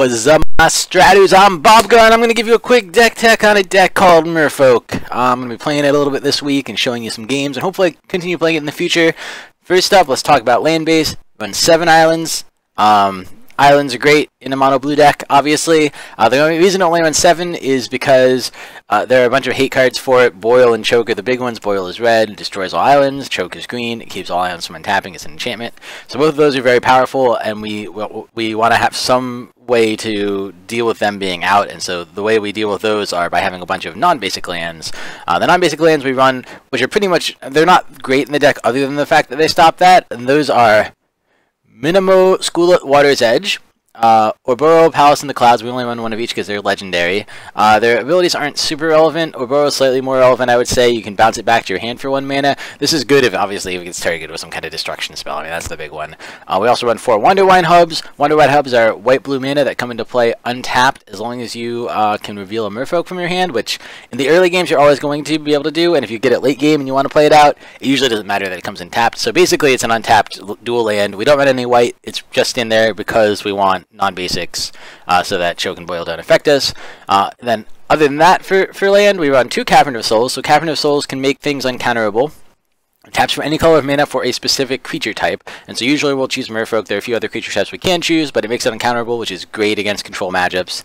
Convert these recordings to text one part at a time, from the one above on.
What's up, my Stratus? I'm Bobgar, and I'm going to give you a quick deck tech on a deck called Merfolk. I'm going to be playing it a little bit this week and showing you some games, and hopefully continue playing it in the future. First up, let's talk about land base. Run 7 islands. Islands are great in a mono blue deck, obviously. The only reason I only run 7 is because there are a bunch of hate cards for it. Boil and Choke are the big ones. Boil is red, it destroys all islands. Choke is green, it keeps all islands from untapping. It's an enchantment. So both of those are very powerful, and we want to have some way to deal with them being out. And so the way we deal with those are by having a bunch of non-basic lands. The non-basic lands we run, which are pretty much, they're not great in the deck other than the fact that they stop that, and those are Minamo, School at Water's Edge, Oboro, Palace in the Clouds. We only run one of each because they're legendary. Their abilities aren't super relevant. Oboro is slightly more relevant, I would say. You can bounce it back to your hand for 1 mana. This is good if, obviously, if it gets targeted with some kind of destruction spell. I mean, that's the big one. We also run 4 Wanderwine Hubs. Wanderwine Hubs are white-blue mana that come into play untapped as long as you can reveal a Merfolk from your hand, which in the early games you're always going to be able to do, and if you get it late game and you want to play it out, it usually doesn't matter that it comes in tapped. So basically it's an untapped dual land. We don't run any white. It's just in there because we want non-basics so that Choke and Boil don't affect us. Then other than that, for land, we run 2 Cavern of Souls. So Cavern of Souls can make things uncounterable. It taps for any color of mana for a specific creature type, and so usually we'll choose Merfolk. There are a few other creature types we can choose, but it makes it uncounterable, which is great against control matchups.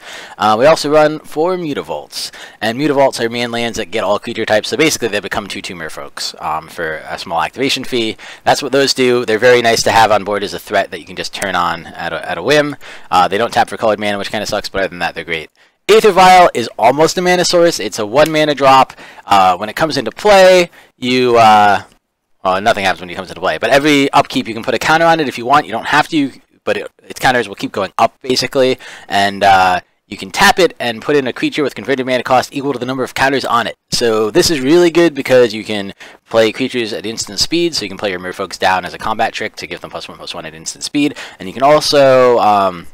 We also run 4 Mutavaults, and Mutavaults are man lands that get all creature types, so basically they become 2/2 Merfolks for a small activation fee. That's what those do. They're very nice to have on board as a threat that you can just turn on at a whim. They don't tap for colored mana, which kind of sucks, but other than that, they're great. Æther Vial is almost a mana source. It's a 1 mana drop. When it comes into play, you... Well, nothing happens when it comes into play, but every upkeep you can put a counter on it if you want. You don't have to, but its counters will keep going up, basically, and you can tap it and put in a creature with converted mana cost equal to the number of counters on it. So this is really good because you can play creatures at instant speed, so you can play your Merfolks down as a combat trick to give them +1/+1 at instant speed, and you can also...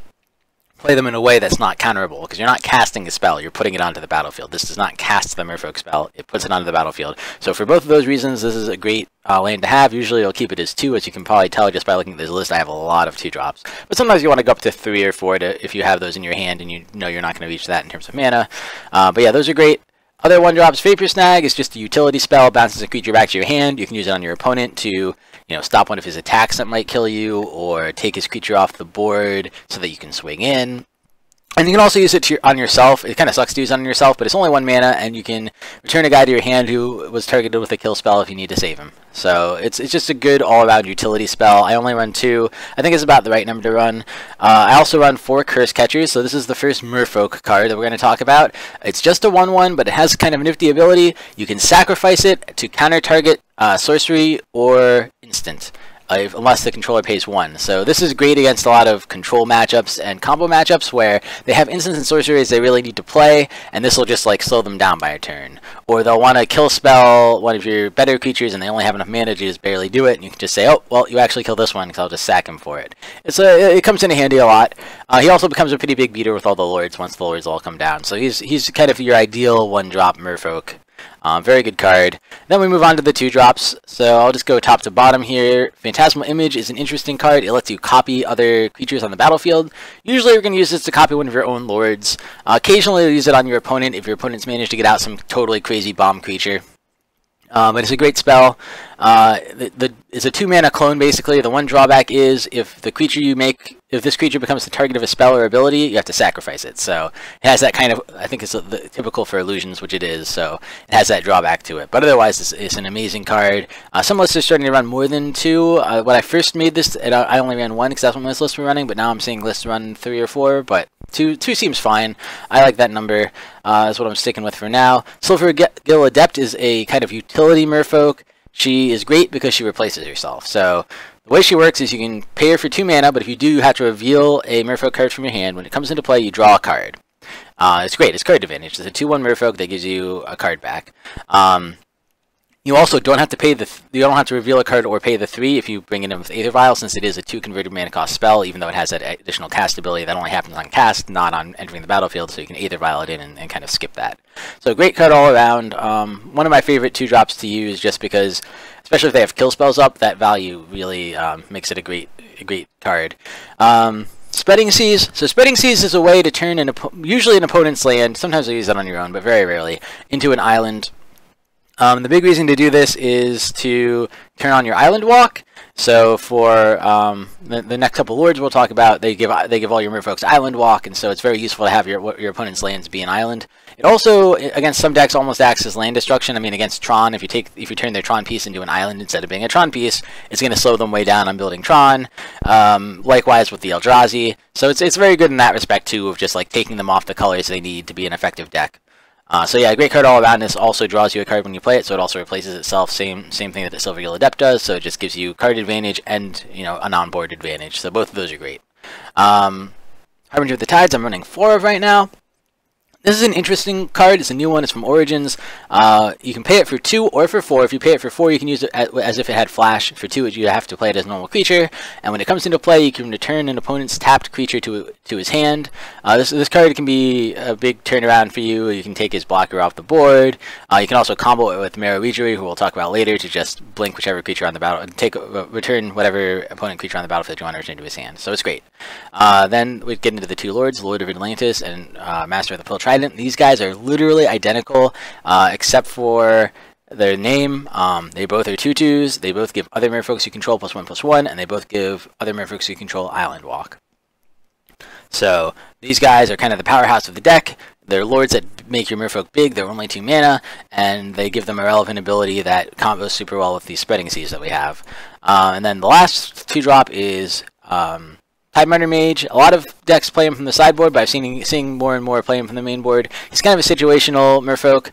play them in a way that's not counterable, because you're not casting a spell, you're putting it onto the battlefield. This does not cast the Merfolk spell, it puts it onto the battlefield. So for both of those reasons, this is a great land to have. Usually I'll keep it as 2, as you can probably tell just by looking at this list. I have a lot of 2-drops. But sometimes you want to go up to 3 or 4 if you have those in your hand and you know you're not going to reach that in terms of mana. But yeah, those are great. Other 1-drops, Vapor Snag is just a utility spell, bounces a creature back to your hand. You can use it on your opponent to, stop one of his attacks that might kill you, or take his creature off the board so that you can swing in. And you can also use it on yourself. It kind of sucks to use it on yourself, but it's only 1 mana, and you can return a guy to your hand who was targeted with a kill spell if you need to save him. So it's just a good all-around utility spell. I only run 2. I think it's about the right number to run. I also run 4 Cursecatchers, so this is the first Merfolk card that we're going to talk about. It's just a 1/1, but it has kind of a nifty ability. You can sacrifice it to counter-target sorcery or instant. Unless the controller pays 1. So this is great against a lot of control matchups and combo matchups where they have instants and sorceries they really need to play, and this will just slow them down by a turn. Or they'll want to kill spell one of your better creatures and they only have enough mana to just barely do it, and you can just say, oh, well, you actually kill this one because I'll just sack him for it. It comes in handy a lot. He also becomes a pretty big beater with all the lords once the lords all come down. So he's kind of your ideal 1-drop Merfolk. Very good card. Then we move on to the 2-drops. So I'll just go top to bottom here. Phantasmal Image is an interesting card. It lets you copy other creatures on the battlefield. Usually you're going to use this to copy one of your own lords. Occasionally you'll use it on your opponent if your opponent's managed to get out some totally crazy bomb creature. But it's a great spell. It's a 2-mana clone, basically. The one drawback is if this creature becomes the target of a spell or ability, you have to sacrifice it. So it has that kind of, I think it's typical for illusions, which it is, so it has that drawback to it. But otherwise, it's an amazing card. Some lists are starting to run more than 2. When I first made this, I only ran 1 because that's what most lists were running, but now I'm seeing lists run 3 or 4, but 2 seems fine. I like that number. That's what I'm sticking with for now. Silvergill Adept is a kind of utility Merfolk. She is great because she replaces herself. So the way she works is you can pay her for 2 mana, but if you do, you have to reveal a Merfolk card from your hand. When it comes into play, you draw a card. It's great. It's card advantage. It's a 2/1 Merfolk that gives you a card back. You also don't have to pay you don't have to reveal a card or pay the 3 if you bring it in with Æther Vial, since it is a 2 converted mana cost spell, even though it has that additional cast ability that only happens on cast, not on entering the battlefield, so you can Æther Vial it in and kind of skip that. So great card all around. One of my favorite 2-drops to use just because, especially if they have kill spells up, that value really makes it a great card. Spreading Seas. So Spreading Seas is a way to turn usually an opponent's land, sometimes you use it on your own, but very rarely, into an island. The big reason to do this is to turn on your island walk. So for the next couple lords we'll talk about, they give all your merfolks island walk, and so it's very useful to have your opponent's lands be an island. It also, against some decks, almost acts as land destruction. I mean, against Tron, if you turn their Tron piece into an island instead of being a Tron piece, it's going to slow them way down on building Tron. Likewise with the Eldrazi. So it's very good in that respect too, of just like taking them off the colors they need to be an effective deck. So yeah, a great card all around. This also draws you a card when you play it, so it also replaces itself. Same thing that the Silvergill Adept does. So it just gives you card advantage and an on-board advantage. So both of those are great. Harbinger of the Tides, I'm running 4 of right now. This is an interesting card. It's a new one. It's from Origins. You can pay it for 2 or for 4. If you pay it for 4, you can use it as if it had flash. For 2, you have to play it as a normal creature. And when it comes into play, you can return an opponent's tapped creature to his hand. This card can be a big turnaround for you. You can take his blocker off the board. You can also combo it with Merrow Reejerey, who we'll talk about later, to just blink whichever creature on the battle and return whatever opponent creature on the battlefield you want to return to his hand. So it's great. Then we get into the 2 lords, Lord of Atlantis and Master of the Trident. These guys are literally identical, except for their name. They both are 2/2s. They both give other merfolks you control +1/+1, and they both give other merfolks you control island walk. So these guys are kind of the powerhouse of the deck. They're lords that make your merfolk big. They're only 2 mana, and they give them a relevant ability that combos super well with these Spreading Seas that we have. And then the last 2-drop is Tidebinder Mage. A lot of decks play him from the sideboard, but I've seeing more and more play him from the main board. He's kind of a situational merfolk.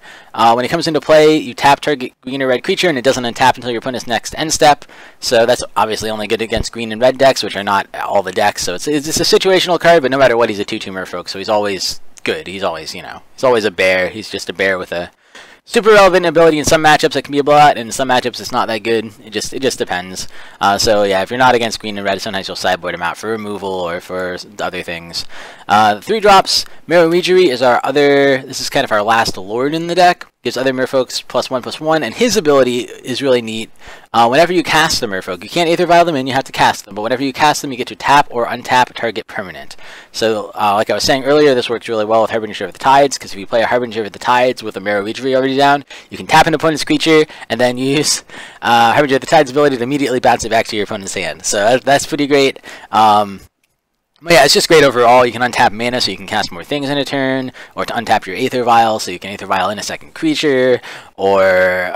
When he comes into play, you tap target green or red creature, and it doesn't untap until your opponent's next end step. So that's obviously only good against green and red decks, which are not all the decks. So it's a situational card, but no matter what, he's a 2/2 merfolk, so he's always good. He's always, he's always a bear. He's just a bear with a super relevant ability. In some matchups it can be a blowout, and in some matchups it's not that good. It just depends. So yeah, if you're not against green and red, sometimes you'll sideboard him out for removal or for other things. 3 drops. Merrow Reejerey is our other. This is kind of our last lord in the deck. Gives other merfolks +1/+1, and his ability is really neat. Whenever you cast the merfolk, you can't Æther Vial them in, you have to cast them, but whenever you cast them, you get to tap or untap a target permanent. So, like I was saying earlier, this works really well with Harbinger of the Tides, because if you play a Harbinger of the Tides with a Merrow Reejerey already down, you can tap an opponent's creature, and then use Harbinger of the Tides' ability to immediately bounce it back to your opponent's hand. So that's pretty great. But yeah, it's just great overall. You can untap mana so you can cast more things in a turn, or to untap your Æther Vial so you can Æther Vial in a second creature, or,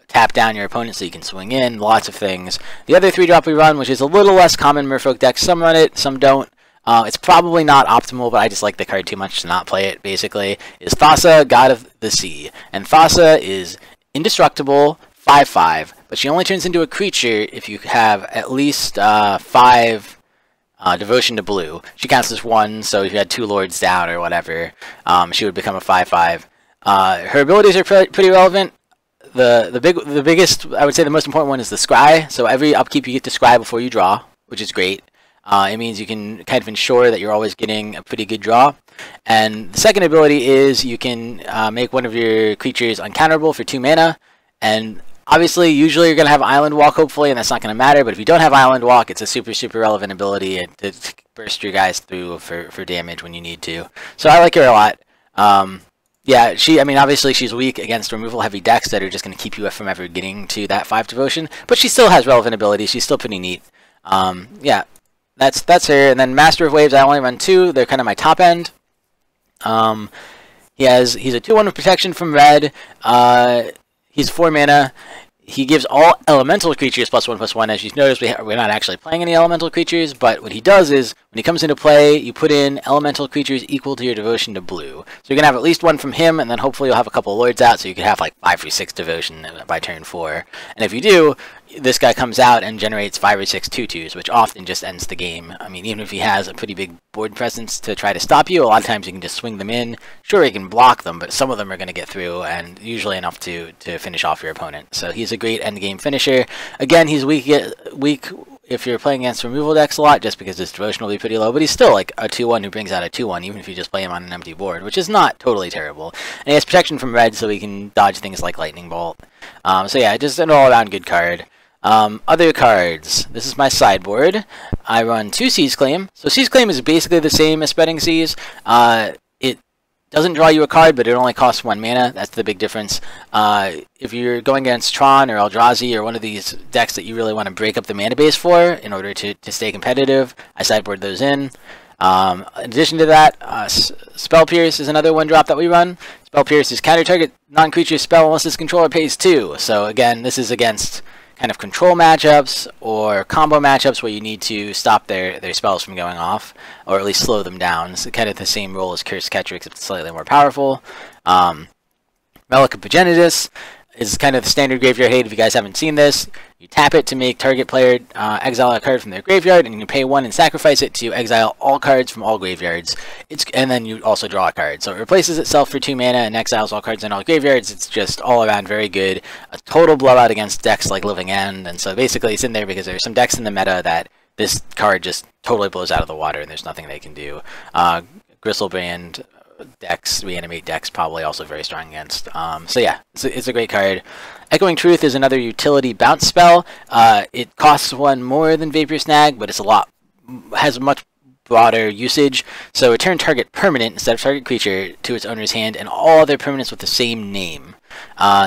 tap down your opponent so you can swing in, lots of things. The other 3-drop we run, which is a little less common merfolk decks, some run it, some don't. It's probably not optimal, but I just like the card too much to not play it, basically, is Thassa, God of the Sea. And Thassa is indestructible, 5/5, but she only turns into a creature if you have at least 5... devotion to blue. She counts as 1, so if you had 2 lords down or whatever, she would become a 5/5. Her abilities are pretty relevant. The biggest, I would say the most important one is the scry. So every upkeep you get to scry before you draw, which is great. It means you can kind of ensure that you're always getting a pretty good draw. And the second ability is you can make one of your creatures uncounterable for 2 mana, and obviously, usually you're going to have Island Walk, hopefully, and that's not going to matter. But if you don't have Island Walk, it's a super, super relevant ability to burst your guys through for damage when you need to. So I like her a lot. Yeah, obviously she's weak against removal-heavy decks that are just going to keep you from ever getting to that 5 devotion. But she still has relevant abilities. She's still pretty neat. Yeah, that's her. And then Master of Waves, I only run 2. They're kind of my top end. He's a 2/1 with protection from red. He's 4 mana. He gives all elemental creatures +1/+1. As you've noticed, we're not actually playing any elemental creatures, but what he does is, when he comes into play, you put in elemental creatures equal to your devotion to blue. So you're going to have at least 1 from him, and then hopefully you'll have a couple of lords out, so you could have like 5 or 6 devotion by turn 4. And if you do, this guy comes out and generates 5 or 6 2/2s, which often just ends the game. I mean, even if he has a pretty big board presence to try to stop you, a lot of times you can just swing them in. Sure, you can block them, but some of them are going to get through, and usually enough to finish off your opponent. So he's a great endgame finisher. Again, he's weak if you're playing against removal decks a lot, just because his devotion will be pretty low, but he's still like a 2/1 who brings out a 2/1, even if you just play him on an empty board, which is not totally terrible. And he has protection from red, so he can dodge things like Lightning Bolt. So yeah, just an all-around good card. Other cards. This is my sideboard. I run 2 Seize Claim. So Seize Claim is basically the same as Spreading Seas. It doesn't draw you a card, but it only costs 1 mana. That's the big difference. If you're going against Tron or Eldrazi or one of these decks that you really want to break up the mana base for in order to stay competitive, I sideboard those in. In addition to that, Spell Pierce is another 1-drop that we run. Spell Pierce is counter target non-creature spell unless its controller pays 2. So again, this is against kind of control matchups or combo matchups where you need to stop their spells from going off, or at least slow them down. It's kind of the same role as Cursecatcher, except slightly more powerful. Relic of Progenitus is kind of the standard graveyard hate. If you guys haven't seen this, you tap it to make target player exile a card from their graveyard, and you can pay 1 and sacrifice it to exile all cards from all graveyards. And then you also draw a card. So it replaces itself for 2 mana and exiles all cards in all graveyards. It's just all around very good. A total blowout against decks like Living End. And so basically it's in there because there's some decks in the meta that this card just totally blows out of the water and there's nothing they can do. Gristlebrand decks, reanimate decks, probably also very strong against. So yeah, it's a great card. Echoing Truth is another utility bounce spell. It costs 1 more than Vapor Snag, but it's has much broader usage. So return target permanent instead of target creature to its owner's hand, and all other permanents with the same name.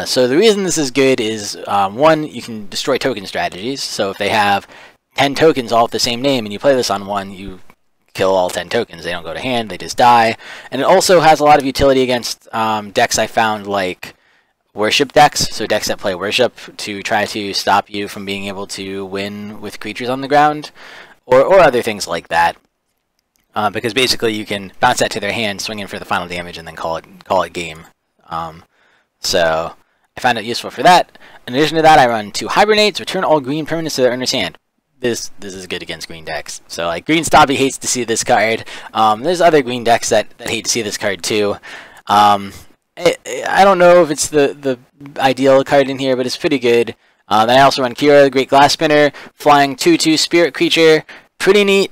So the reason this is good is 1, you can destroy token strategies. So if they have 10 tokens all with the same name, and you play this on 1, you kill all 10 tokens. They don't go to hand, they just die. And it also has a lot of utility against decks I found like worship decks, so decks that play worship, to try to stop you from being able to win with creatures on the ground, or other things like that. Because basically you can bounce that to their hand, swing in for the final damage, and then call it game. So I found it useful for that. In addition to that, I run 2 Hibernates, return all green permanents to their owner's hand. This is good against green decks. So like Green Stompy hates to see this card. There's other green decks that hate to see this card too. I don't know if it's the ideal card in here, but it's pretty good. Then I also run Kira, the Great Glass Spinner, flying 2/2 spirit creature. Pretty neat.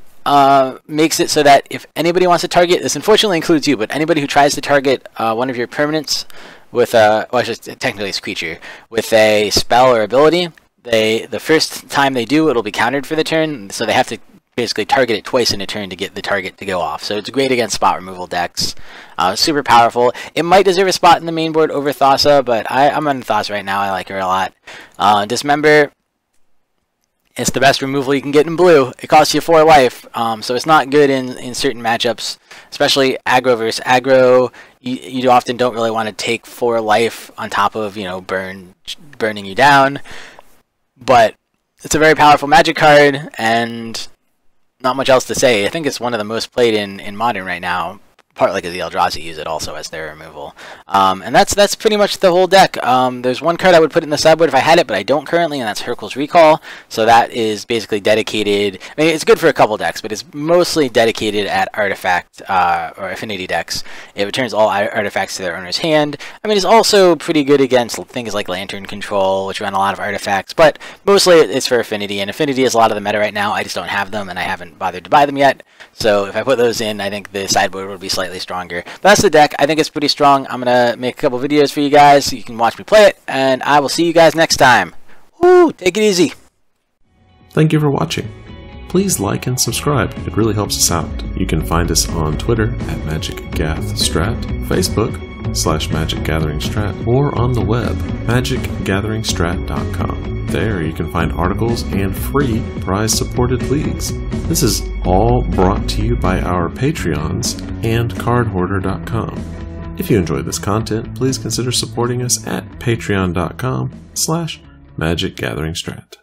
Makes it so that if anybody wants to target, this unfortunately includes you, but anybody who tries to target one of your permanents with technically it's creature, with a spell or ability, the first time they do, it'll be countered for the turn, so they have to basically target it twice in a turn to get the target to go off. So it's great against spot removal decks. Super powerful. It might deserve a spot in the main board over Thassa, but I'm on Thassa right now. I like her a lot. Dismember, it's the best removal you can get in blue. It costs you 4 life, so it's not good in certain matchups, especially aggro versus aggro. You often don't really want to take 4 life on top of, burning you down. But it's a very powerful magic card, and not much else to say. I think it's one of the most played in Modern right now, partly because the Eldrazi use it also as their removal. And that's pretty much the whole deck. There's one card I would put in the sideboard if I had it, but I don't currently, and that's Hurkyl's Recall. So that is basically dedicated. I mean, it's good for a couple decks, but it's mostly dedicated at artifact or affinity decks. It returns all artifacts to their owner's hand. I mean, it's also pretty good against things like Lantern Control, which run a lot of artifacts, but mostly it's for affinity, and affinity is a lot of the meta right now. I just don't have them, and I haven't bothered to buy them yet. So if I put those in, I think the sideboard would be slightly stronger. But that's the deck. I think it's pretty strong. I'm going to make a couple videos for you guys so you can watch me play it, and I will see you guys next time. Woo! Take it easy. Thank you for watching. Please like and subscribe. It really helps us out. You can find us on Twitter at MagicGathStrat, Facebook /MagicGatheringStrat, or on the web, magicgatheringstrat.com. There you can find articles and free prize-supported leagues. This is all brought to you by our Patreons and cardhoarder.com. If you enjoyed this content, please consider supporting us at patreon.com/magicgatheringstrat.